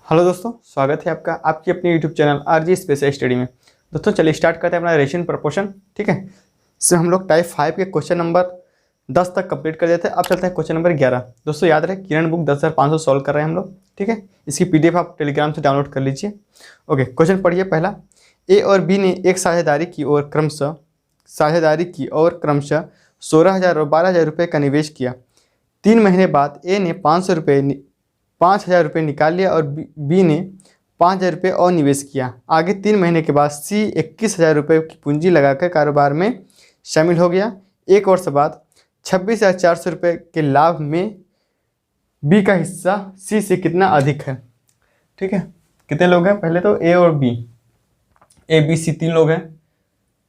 Hello दोस्तों, स्वागत है आपका आपकी अपनी YouTube channel RG special study में। दोस्तों चलिए स्टार्ट करते हैं अपना रेशियो प्रपोर्शन। ठीक है, इससे हम लोग टाइप 5 के क्वेश्चन नंबर 10 तक कंप्लीट कर देते हैं। अब चलते हैं क्वेश्चन नंबर 11। दोस्तों याद रहे किरण बुक 10,500 सॉल्व कर रहे हैं हम लोग। ठीक है, इसकी पीडीएफ आप टेलीग्राम से डाउनलोड कर लीजिए। ओके, क्वेश्चन पढ़िए। पहला, ए और बी ने एक साझेदारी की और क्रमशः 16,000 और 12,000 रुपये का निवेश किया। 3 महीने बाद ए ने 5,000 रुपये निकाल लिया और बी ने 5,000 रुपये और निवेश किया। आगे 3 महीने के बाद सी 21,000 रुपये की पूंजी लगाकर कारोबार में शामिल हो गया। एक वर्ष बाद 26,400 रुपये के लाभ में बी का हिस्सा सी से कितना अधिक है। ठीक है, कितने लोग हैं? पहले तो ए और बी, ए बी सी 3 लोग हैं।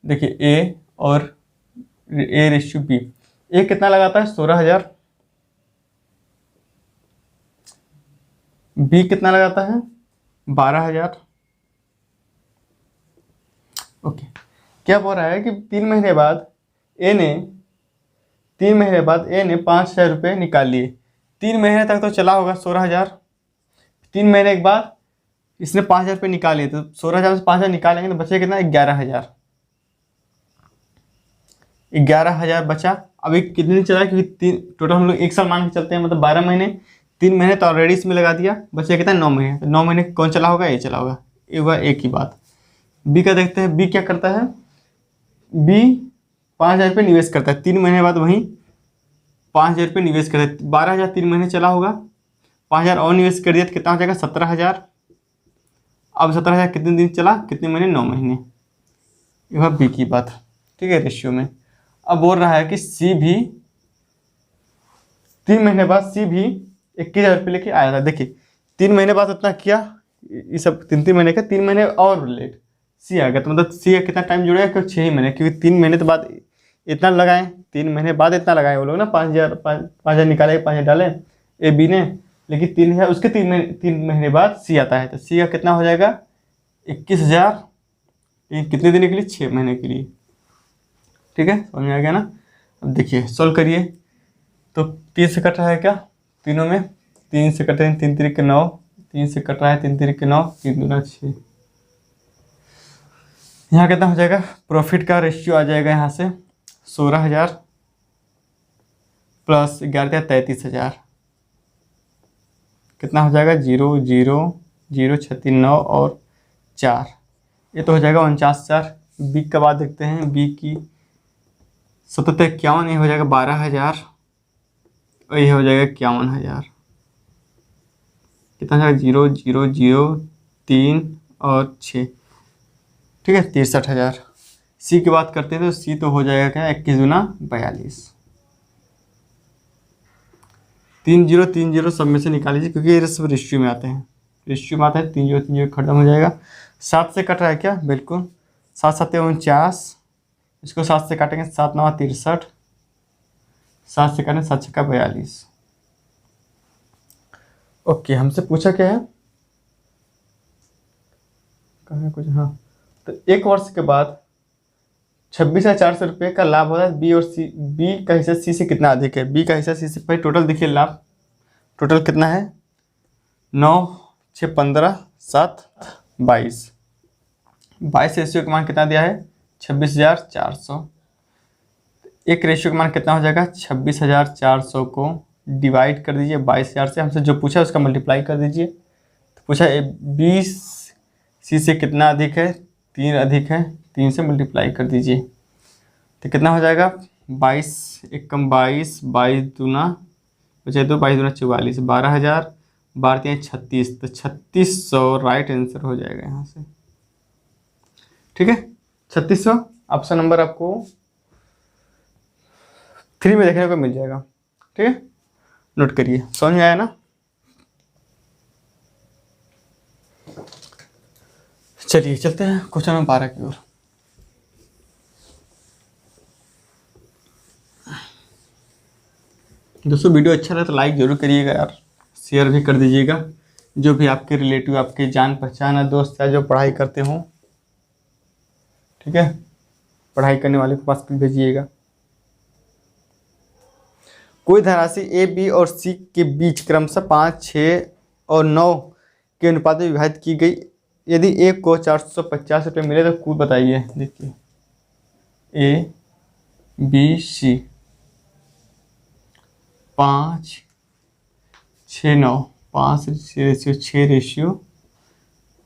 देखिए ए और ए रेशियो बी। ए कितना लगाता है? 16,000। बी कितना लगाता है? 12,000। ओके, क्या बोल रहा है कि 3 महीने बाद ए ने 5,000 रुपये निकाल लिए। 3 महीने तक तो चला होगा 16,000। 3 महीने के बाद इसने 5,000 रुपये निकाल लिए, तो 16,000 से 5,000 निकालेंगे तो बचे कितना? 11,000। 11,000 बचा। अभी कितने दिन चला? क्योंकि टोटल हम लोग 1 साल मान के चलते हैं, मतलब 12 महीने। 3 महीने तो ऑलरेडी इसमें लगा दिया, बचे कितना? 9 महीने। तो 9 महीने कौन चला होगा? ये चला होगा। ये हुआ एक ही बात। बी का देखते हैं, बी क्या करता है? बी 5,000 रुपये निवेश करता है। 3 महीने बाद वहीं 5,000 रुपये निवेश करता है। 12,000 3 महीने चला होगा, 5,000 और निवेश कर दिया तो कितना हो जाएगा? 17,000। अब 17,000 कितने दिन चला? कितने महीने? 9 महीने। ये हुआ बी की बात। ठीक है, रेशियो में। अब बोल रहा है कि सी भी 3 महीने बाद सी भी 21,000 रुपये लेके आया था। देखिए 3 महीने बाद इतना किया, ये सब 3 महीने का, 3 महीने और लेट सी आ गया। तो मतलब सी का कितना टाइम जुड़ेगा? क्योंकि 6 ही महीने, क्योंकि 3 महीने तो बाद इतना लगाएं, 3 महीने बाद इतना लगाए वो लोग ना। 5,000 निकाले, 5,000 डाले ए बी ने, लेकिन 3,000 उसके 3 महीने बाद सी आता है। तो सी का कितना हो जाएगा? 21,000। कितने दिन के लिए? 6 महीने के लिए। ठीक है, समझ में आ गया ना? अब देखिए सॉल्व करिए। तो 3 से कट रहा है क्या? तीनों में 3 से कट रहे हैं, 3 3 के 9। 3 से कट रहा है, 3 3 के 9, 3 दूना 6। यहाँ कितना हो जाएगा? प्रॉफिट का रेशियो आ जाएगा यहाँ से 16,000 प्लस 11 33,000। कितना हो जाएगा? 0 0 0 36 9 और 4। ये तो हो जाएगा 49,000। बी का बात देखते हैं। बी की 77 51, ये हो जाएगा 12,000 और ये हो जाएगा 51,000। कितना हो जाएगा? 0 0 0 3 और 6। ठीक है, 63,000। सी की बात करते हैं तो सी तो हो जाएगा क्या? 21 दूना 42। 3 0 3 0 सब में से निकाल लीजिए, क्योंकि ये सब रेशियो में आते हैं। रेशियो में आता है 3 0 3 0 खत्म हो जाएगा। 7 से कट रहा है क्या? बिल्कुल। 7 7 49, इसको 7 से काटेंगे, 7 9 63। 7 से काटें, 7 6 42। ओके, हमसे पूछा क्या है? कहाँ है कुछ? हाँ, तो 1 वर्ष के बाद 26,400 रुपये का लाभ होता है। बी और सी, बी का हिस्सा सी से कितना अधिक है? बी का हिस्सा सी से, भाई टोटल देखिए लाभ टोटल कितना है? 9 6 15 7 22। 22 रेशियो का मान कितना दिया है? 26,400। एक रेशियो का मान कितना हो जाएगा? 26,400 को डिवाइड कर दीजिए 22,000 से। हमसे जो पूछा उसका मल्टीप्लाई कर दीजिए। तो पूछा बी सी से कितना अधिक है? 3 अधिक है, 3 से मल्टीप्लाई कर दीजिए तो कितना हो जाएगा? 22 एकम 22, 22 दूना बचे तो 22 दूना 44, 12,000, 12 3 36, तो 3600 राइट आंसर हो जाएगा यहाँ से। ठीक है, 3600 ऑप्शन नंबर आपको 3 में देखने को मिल जाएगा। ठीक है, नोट करिए। समझ में आया ना? चलिए चलते हैं क्वेश्चन नंबर 12 की ओर। दोस्तों वीडियो अच्छा लगा तो लाइक जरूर करिएगा यार, शेयर भी कर दीजिएगा। जो भी आपके रिलेटिव, आपके जान पहचान है, दोस्त है जो पढ़ाई करते हों, ठीक है, पढ़ाई करने वाले के पास भेजिएगा। कोई धनराशि ए बी और सी के बीच क्रमशः 5 6 और 9 के अनुपात में विभाजित की गई। यदि एक को 450 रुपये मिले तो कुल बताइए। देखिए A B C 5 6 9 5 ratio 6 ratio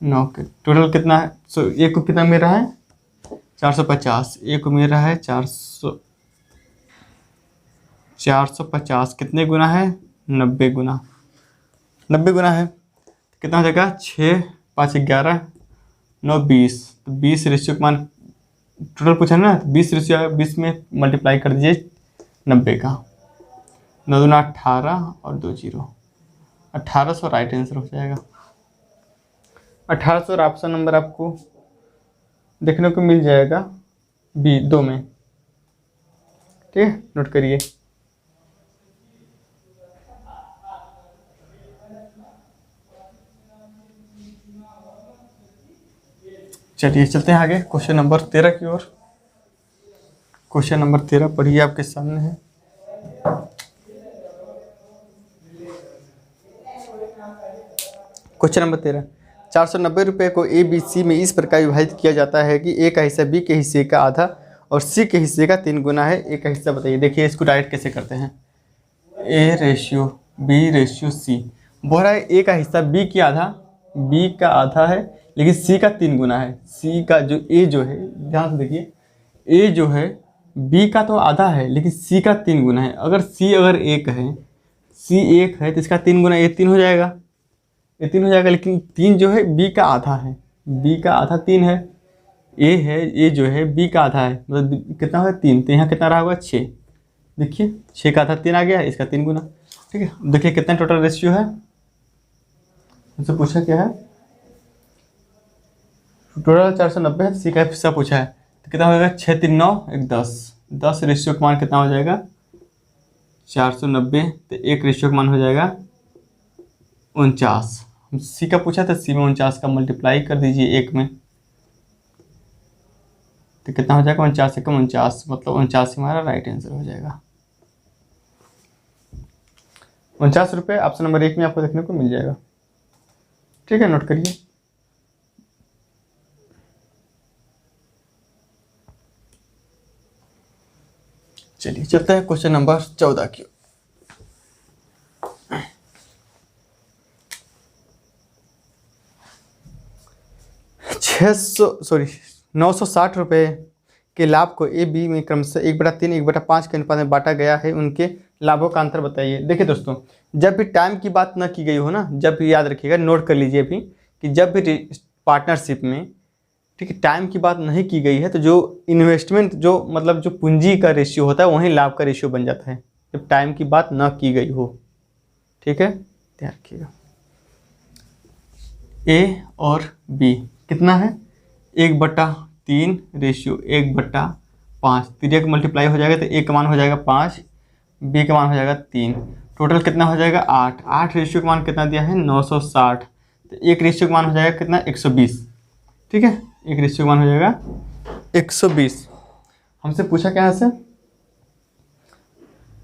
9 के टोटल कितना है? एक को कितना मिल रहा है? 450। एक को मिल रहा है 450 कितने गुना है? 90 गुना। 90 गुना है कितना हो जाएगा? 6 5 11 9 20। तो 20 रेशियो का मान टोटल पूछा ना, 20 रेशियो 20 में मल्टीप्लाई कर दीजिए 90 का। 9 दूना 18 और 2 0 1800 राइट आंसर हो जाएगा। 1800 ऑप्शन नंबर आपको देखने को मिल जाएगा बी 2 में। ठीक है, नोट करिए। चलिए चलते हैं आगे क्वेश्चन नंबर 13 की ओर। क्वेश्चन नंबर 13 पढ़िए, आपके सामने है। क्वेश्चन नंबर 13, 490 रुपये को ए बी सी में इस प्रकार विभाजित किया जाता है कि ए का हिस्सा बी के हिस्से का आधा और सी के हिस्से का 3 गुना है। ए का हिस्सा बताइए। देखिए इसको डायरेक्ट कैसे करते हैं, A ratio B ratio C. बोल रहा है ए का हिस्सा बी की आधा, बी का आधा है लेकिन सी का 3 गुना है। सी का जो ए जो है, ध्यान से देखिए, ए जो है बी का तो आधा है लेकिन सी का 3 गुना है। अगर सी अगर 1 है, सी 1 है तो इसका 3 गुना ये 3 हो जाएगा, ये 3 हो जाएगा। लेकिन 3 जो है बी का आधा है, बी का आधा 3 है। ए है, ए जो है बी का आधा है, मतलब कितना होगा 3। तो यहाँ कितना रहा होगा 6। देखिए 6 का आधा 3 आ गया, इसका 3 गुना। ठीक है, देखिए कितना टोटल रेशियो है, मुझसे पूछा क्या है? टोटल 490 है, सी का हिस्सा पूछा है तो कितना हो जाएगा? 6 3 9 1 10। 10 रेशियो का मान कितना हो जाएगा? 490। तो 1 रेशियो का मान हो जाएगा 49। हम सी का पूछा था, सी में 49 का मल्टीप्लाई कर दीजिए 1 में, तो कितना हो जाएगा? 49 एकम 49, मतलब 49 हमारा राइट आंसर हो जाएगा। 49 रुपये ऑप्शन नंबर 1 में आपको देखने को मिल जाएगा। ठीक है, नोट करिए। चलिए चलते हैं क्वेश्चन नंबर 14 की। 960 रुपये के लाभ को ए बी में क्रमशः 1/3 1/5 के अनुपात में बांटा गया है, उनके लाभों का अंतर बताइए। देखिए दोस्तों, जब भी टाइम की बात न की गई हो ना, जब भी याद रखिएगा, नोट कर लीजिए अभी कि जब भी पार्टनरशिप में, ठीक है, टाइम की बात नहीं की गई है तो जो इन्वेस्टमेंट, जो मतलब जो पूंजी का रेशियो होता है वहीं लाभ का रेशियो बन जाता है, जब टाइम की बात न की गई हो। ठीक है, ध्यान रखिएगा। ए और बी कितना है? 1/3 रेशियो 1/5। 3 का मल्टीप्लाई हो जाएगा तो ए का मान हो जाएगा 5, बी का मान हो जाएगा 3। टोटल कितना हो जाएगा? 8। 8 रेशियो का मान कितना दिया है? 960। तो 1 रेशियो का मान हो जाएगा कितना? 120। ठीक है, 1 रेशियो का मान हो जाएगा 120। हमसे पूछा क्या है से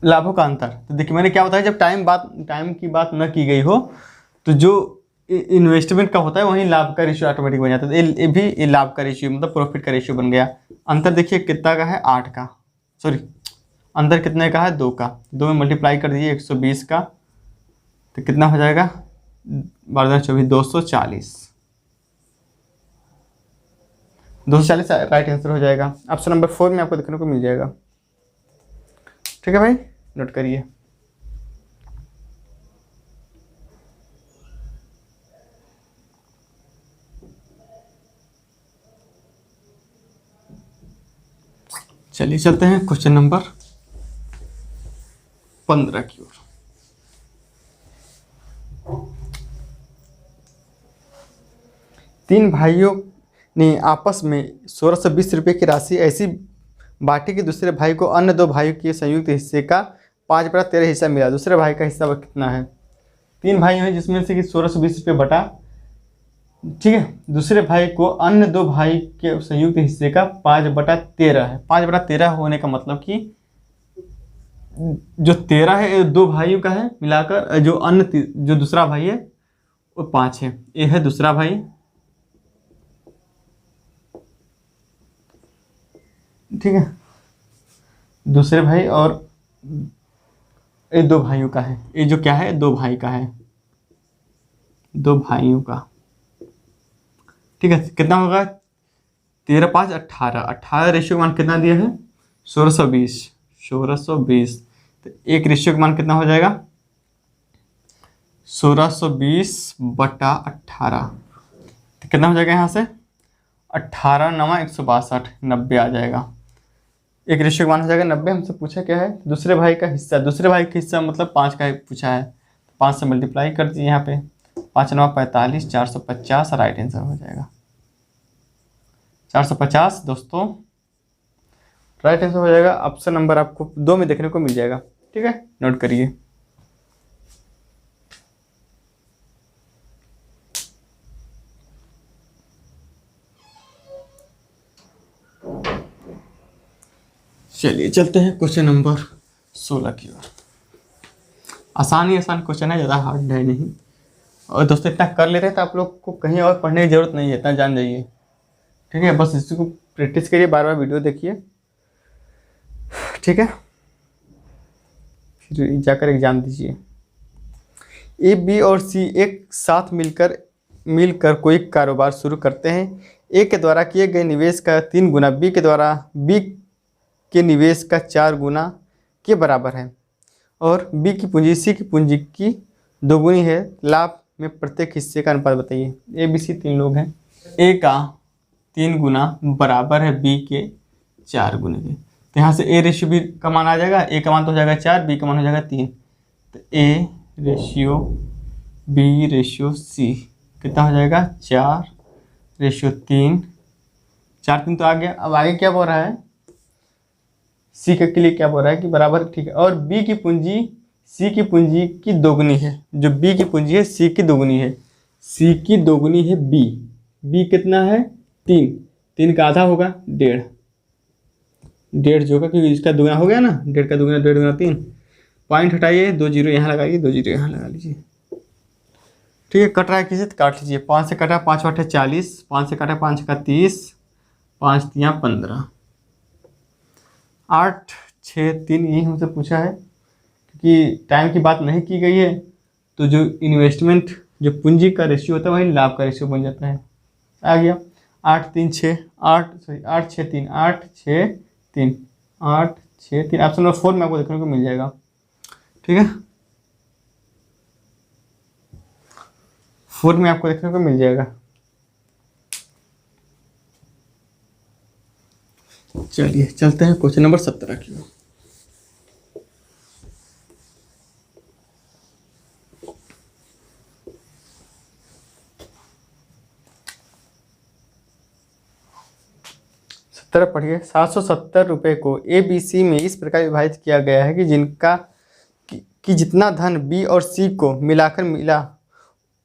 लाभों का अंतर। तो देखिए मैंने क्या बताया, जब टाइम की बात न की गई हो तो जो इन्वेस्टमेंट का होता है वहीं लाभ का रेशियो ऑटोमेटिक बन जाता है। ये भी लाभ का रेशियो, मतलब प्रॉफिट का रेशियो बन गया। अंतर देखिए कितना का है? 8 का, सॉरी अंतर कितने का है? 2 का। 2 में मल्टीप्लाई कर दीजिए 120 का, तो कितना हो जाएगा? 12 24 240। 240 राइट आंसर हो जाएगा। ऑप्शन नंबर 4 में आपको देखने को मिल जाएगा। ठीक है भाई, नोट करिए। चलिए चलते हैं क्वेश्चन नंबर 15 की ओर। तीन भाइयों ने आपस में 1620 रुपये की राशि ऐसी बांटी कि दूसरे भाई को अन्य 2 भाइयों के संयुक्त हिस्से का 5/13 हिस्सा मिला। दूसरे भाई का हिस्सा कितना है? 3 भाई हैं जिसमें से कि 1620 रुपये बटा, ठीक है, दूसरे भाई को अन्य 2 भाई के संयुक्त हिस्से का 5/13 है। 5/13 होने का मतलब कि जो 13 है 2 भाइयों का है मिलाकर, जो अन्य जो दूसरा भाई है वो 5 है। ए है दूसरा भाई, ठीक है, दूसरे भाई, और ये 2 भाइयों का है। ये जो क्या है, 2 भाई का है, 2 भाइयों का, ठीक है। कितना होगा, 13 5 18, 18 रेशियो का मान कितना दिया है, 1620, 1620। तो एक रेशियो का मान कितना हो जाएगा, 1620/18। तो कितना हो जाएगा यहाँ से, 18 9 162, 90 आ जाएगा। एक रेशियो का मान हो जाएगा 90। हमसे पूछा क्या है, दूसरे भाई का हिस्सा, दूसरे भाई का हिस्सा मतलब 5 का पूछा है, 5 से मल्टीप्लाई कर दीजिए यहाँ पे, 5 9 45, 450, राइट आंसर हो जाएगा 450 दोस्तों, राइट आंसर हो जाएगा। ऑप्शन नंबर आपको 2 में देखने को मिल जाएगा, ठीक है, नोट करिए। चलिए चलते हैं क्वेश्चन नंबर 16 की ओर। आसान ही आसान क्वेश्चन है, ज़्यादा हार्ड है नहीं। और दोस्तों इतना कर लेते हैं तो आप लोग को कहीं और पढ़ने की जरूरत नहीं है, इतना जान जाइए, ठीक है। बस इसी को प्रैक्टिस करिए, बार बार वीडियो देखिए, ठीक है, फिर जाकर एग्जाम दीजिए। ए बी और सी एक साथ मिलकर कोई कारोबार शुरू करते हैं। ए के द्वारा किए गए निवेश का 3 गुना बी के द्वारा बी के निवेश का 4 गुना के बराबर है, और बी की पूंजी सी की पूंजी की 2 गुनी है। लाभ में प्रत्येक हिस्से का अनुपात बताइए। ए बी सी 3 लोग हैं, ए का 3 गुना बराबर है बी के 4 गुने के। तो यहाँ से ए रेशियो बी का मान आ जाएगा, ए का मान तो हो जाएगा 4, बी का मान हो जाएगा 3। तो A ratio B ratio C कितना हो जाएगा, 4/3, 4 3 तो आ गया। अब आगे क्या बोल रहा है, सी के लिए क्या बोल रहा है कि बराबर, ठीक है। और बी की पूंजी सी की पूंजी की 2 गुनी है, जो बी की पूंजी है सी की 2 गुनी है, सी की 2 गुनी है बी। बी कितना है, 3, 3 का आधा होगा 1.5, 1.5 जो होगा क्योंकि इसका दुगना हो गया ना, 1.5 का दुगना 1.5 गुना 3। पॉइंट हटाइए, 2 जीरो यहाँ लगाइए, 2 जीरो यहाँ लगा लीजिए, ठीक है। कट रहा है किसी तो काट लीजिए। 5 से कटा 5 8 40, 5 से कटा 5 का 30, 5 3 15, 8 6 3। यही हमसे पूछा है, क्योंकि टाइम की बात नहीं की गई है, तो जो इन्वेस्टमेंट जो पूंजी का रेशियो होता है वही लाभ का रेशियो बन जाता है। आ गया 8 3 6 8 6 3 8 6 3 8 6 3। ऑप्शन नंबर 4 में आपको देखने को मिल जाएगा, ठीक है, 4 में आपको देखने को मिल जाएगा। चलिए चलते हैं क्वेश्चन नंबर 17 की ओर। तरफ पढ़िए। 770 रुपये को ए बी सी में इस प्रकार विभाजित किया गया है कि जितना धन बी और सी को मिलाकर मिला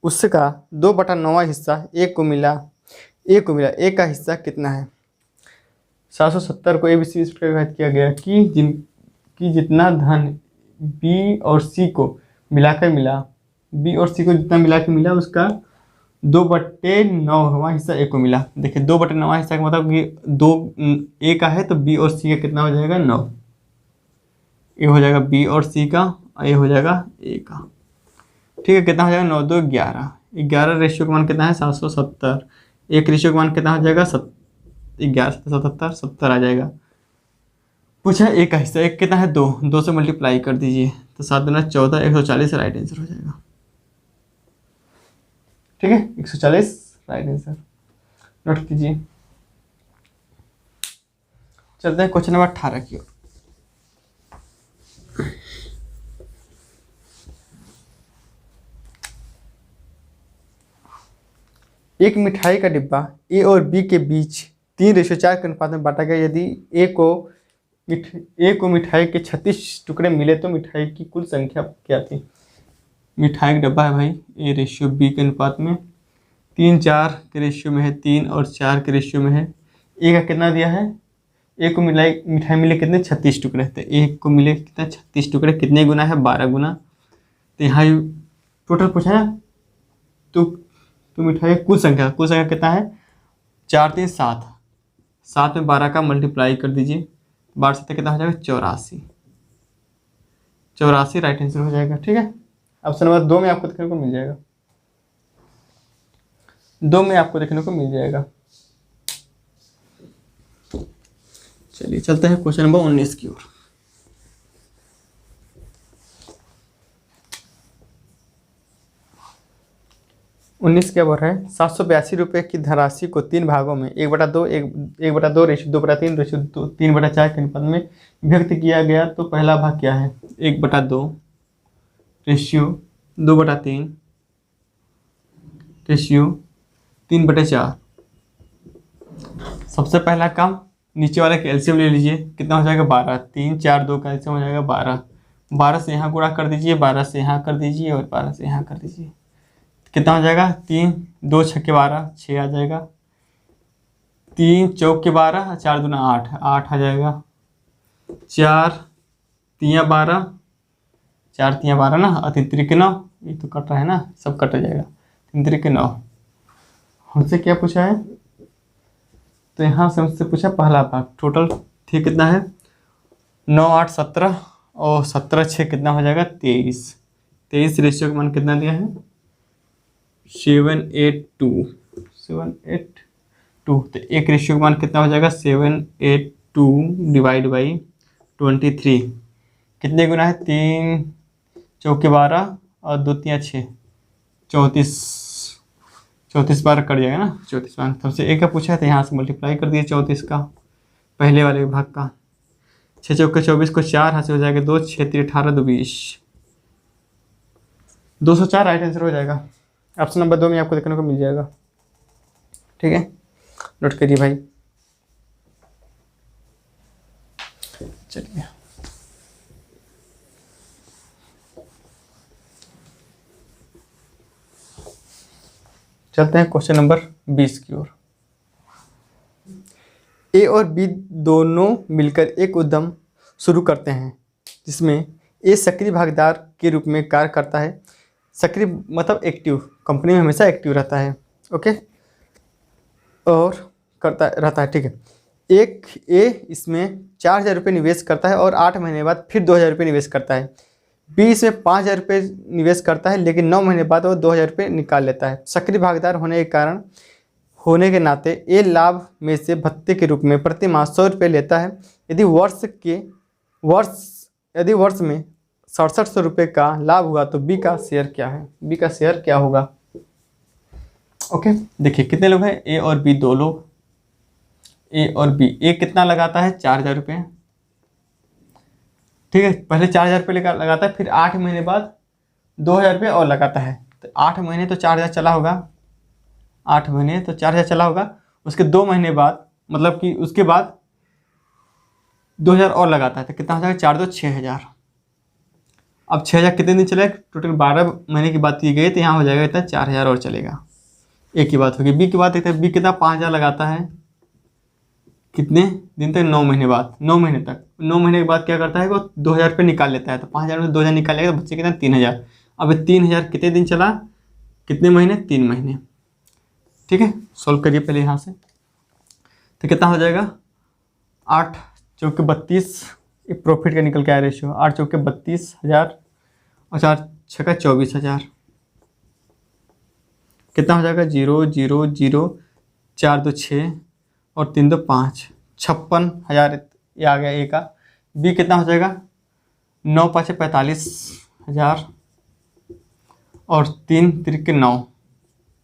उसका 2/9 हिस्सा ए को मिला। ए का हिस्सा कितना है। 770 को ए बी सी इस प्रकार विभाजित किया गया कि जितना धन बी और सी को मिलाकर मिला, बी और सी को जितना मिलाकर मिला उसका 2/9 हिस्सा ए को मिला। देखिए 2/9 हिस्सा का मतलब कि 2 ए का है तो बी और सी का कितना हो जाएगा 9। ए हो जाएगा बी और सी का, ए हो जाएगा ए का, ठीक है। कितना हो जाएगा 9 2 11, 11 रेशियो का मान कितना है 770। एक रेशियो का मान कितना हो जाएगा 11 77 70 आ जाएगा। पूछा ए का हिस्सा, एक कितना है 2, 2 से मल्टीप्लाई कर दीजिए तो 7 दूना 14, 140 राइट आंसर हो जाएगा, ठीक है। 140 राइट आंसर नोट कीजिए। चलते हैं क्वेश्चन नंबर 18 की ओर। एक मिठाई का डिब्बा ए और बी के बीच 3:4 के अनुपात में बांटा गया। यदि ए को मिठाई के 36 टुकड़े मिले तो मिठाई की कुल संख्या क्या थी। मिठाई का डब्बा है भाई, ए रेशियो बी के अनुपात में 3 4 के रेशियो में है, 3 और 4 के रेशियो में है। ए का कितना दिया है, ए को मिठाई मिले कितने 36 टुकड़े, तो ए को मिले कितना 36 टुकड़े, कितने गुना है 12 गुना। तो यहाँ टोटल पूछा है तो मिठाई कुल संख्या कितना है, 4 3 7, 7 में 12 का मल्टीप्लाई कर दीजिए, 12 से कितना हो जाएगा 84, 84 राइट आंसर हो जाएगा। ठीक है, ऑप्शन नंबर 2 में आपको देखने को मिल जाएगा, 2 में आपको देखने को मिल जाएगा। चलिए चलते हैं क्वेश्चन नंबर 19 की ओर। 19 क्या बोल रहा है, 782 रुपये की धनराशि को 3 भागों में 1/2 1/2 रेशियो 2/3 रेशियो 3/4 के अनुपात में व्यक्त किया गया, तो पहला भाग क्या है, 1/2 रेशियो 2/3 रेशियो 3/4। सबसे पहला काम नीचे वाले का एलसीएम ले लीजिए, कितना हो जाएगा 12, 3 4 2 का एलसीएम हो जाएगा 12, 12 से यहाँ गुणा कर दीजिए, 12 से यहाँ कर दीजिए और 12 से यहाँ कर दीजिए, कितना हो जाएगा 3 2 6 के 12, 6 आ जाएगा, 3 चौक के 12, 4 दूना 8, 8 आ जाएगा, 4 3 12, 4 3 12 ना, और 3 3 के 9, ये तो कट रहा है ना, सब कट जाएगा, 3 3 के 9। हमसे क्या पूछा है, तो यहाँ से हमसे पूछा पहला भाग, टोटल ठीक कितना है 9 8 17 और 17 6 कितना हो जाएगा 23, 23 रेशियो का मान कितना दिया है 782, 782, तो एक रेशियो का मान कितना हो जाएगा 782 डिवाइड बाई 23, कितने गुना है 3 चौके 12 और 2 3 6, 34 34 बार कट जाएगा ना, 34 बार। सबसे एक का पूछा है तो यहाँ से मल्टीप्लाई कर दिए 34 का पहले वाले भाग का, 6 चौके 24 को 4 हाथ से हो जाएगा 2, 6 3 18 2 20, 204 राइट आंसर हो जाएगा। ऑप्शन नंबर 2 में आपको देखने को मिल जाएगा। ठीक है, नोट करिए भाई। चलिए चलते हैं क्वेश्चन नंबर 20 की ओर। ए और बी दोनों मिलकर एक उद्यम शुरू करते हैं जिसमें ए सक्रिय भागीदार के रूप में कार्य करता है। सक्रिय मतलब एक्टिव, कंपनी में हमेशा एक्टिव रहता है, ओके, और करता रहता है। ठीक है, एक ए इसमें 4000 रुपये निवेश करता है और 8 महीने बाद फिर 2000 रुपये निवेश करता है। बी इसमें 5000 रुपये निवेश करता है लेकिन 9 महीने बाद वो 2000 रुपये निकाल लेता है। सक्रिय भागीदार होने के नाते ए लाभ में से भत्ते के रूप में प्रति माह 100 रुपये लेता है। यदि वर्ष में 6700 रुपये का लाभ हुआ तो बी का शेयर क्या है, बी का शेयर क्या होगा। ओके, देखिए कितने लोग हैं, ए और बी 2 लोग, ए और बी। ए कितना लगाता है 4000 रुपये, ठीक है, पहले 4000 रुपये लगाता है, फिर 8 महीने बाद 2000 रुपये और लगाता है। तो 8 महीने तो 4000 चला होगा, 8 महीने तो 4000 चला होगा, उसके 2 महीने बाद मतलब कि उसके बाद 2000 और लगाता है तो कितना हो जाएगा 4 2 6000। अब 6000 कितने दिन चलेगा, टोटल 12 महीने की बात की गई तो यहाँ हो जाएगा इतना 4000 और चलेगा। ए की बात होगी। बी की बात देखते हैं, बी कितना 5000 लगाता है, कितने दिन तक, 9 महीने बाद, 9 महीने तक। 9 महीने के बाद क्या करता है वो 2000 रुपये निकाल लेता है, तो 5000 में से 2000 निकालेगा तो बच्चे कितना 3000। अब 3000 कितने दिन चला, कितने महीने, 3 महीने। ठीक है, सॉल्व करिए पहले यहाँ से, तो कितना हो जाएगा 8 चौके 32, प्रॉफिट का निकल के आया रेशियो, 8 चौके 32,000 और 4 छक्का 24,000, कितना हो जाएगा 0 0 0 4 2 6 और 3 2 5, 56,000 ये आ गया ए का। बी कितना हो जाएगा 9 5 45,000 और 3 3 9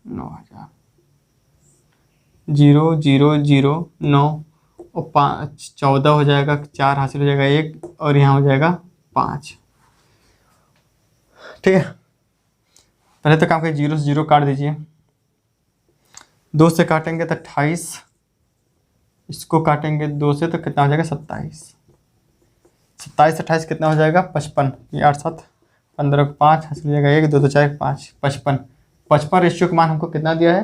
9,000, 0 0 0 9 और 5 14 हो जाएगा, 4 हासिल हो जाएगा 1 और यहाँ हो जाएगा 5। ठीक है, पहले तो काम करिए, 0 से 0 काट दीजिए, 2 से काटेंगे तो 28, इसको काटेंगे 2 से तो कितना हो जाएगा 27, 27 28 कितना हो जाएगा 55, ये 8 7 15 5 हासिल हो जाएगा 1 2 2 4 5 55। 55 रेशियो का मान हमको कितना दिया है,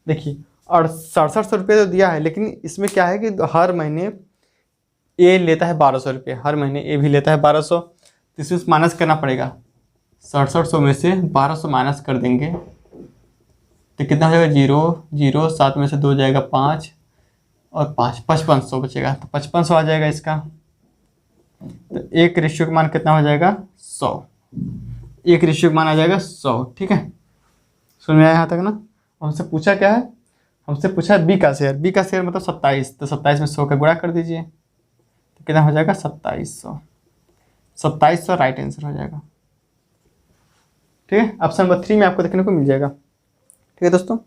देखिए, और 6700 रुपये तो दिया है, लेकिन इसमें क्या है कि हर महीने ए लेता है 1200 रुपये, हर महीने ए भी लेता है 1200, तो इसमें माइनस करना पड़ेगा। 6700 में से 1200 माइनस कर देंगे तो कितना हो जाएगा 0 0, 7 में से 2 जाएगा 5 और 5 5500 बचेगा, तो 5500 आ जाएगा इसका। तो एक रेशियो का मान कितना हो जाएगा 100, एक रेशियो का मान आ जाएगा 100। ठीक है, सुन में आया यहाँ तक ना। हमसे पूछा क्या है, हमसे पूछा बी का शेयर, बी का शेयर मतलब 27, तो 27 में 100 का गुणा कर दीजिए, तो कितना हो जाएगा 2700, 2700 राइट आंसर हो जाएगा। ठीक है, ऑप्शन नंबर 3 में आपको देखने को मिल जाएगा। ठीक है दोस्तों,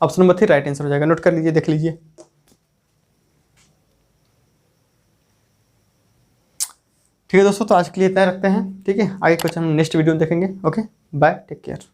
ऑप्शन नंबर 3 राइट आंसर हो जाएगा, नोट कर लीजिए, देख लीजिए। ठीक है दोस्तों, तो आज के लिए इतना रखते हैं। ठीक है, आगे कुछ हम नेक्स्ट वीडियो में देखेंगे। Okay, bye, take care.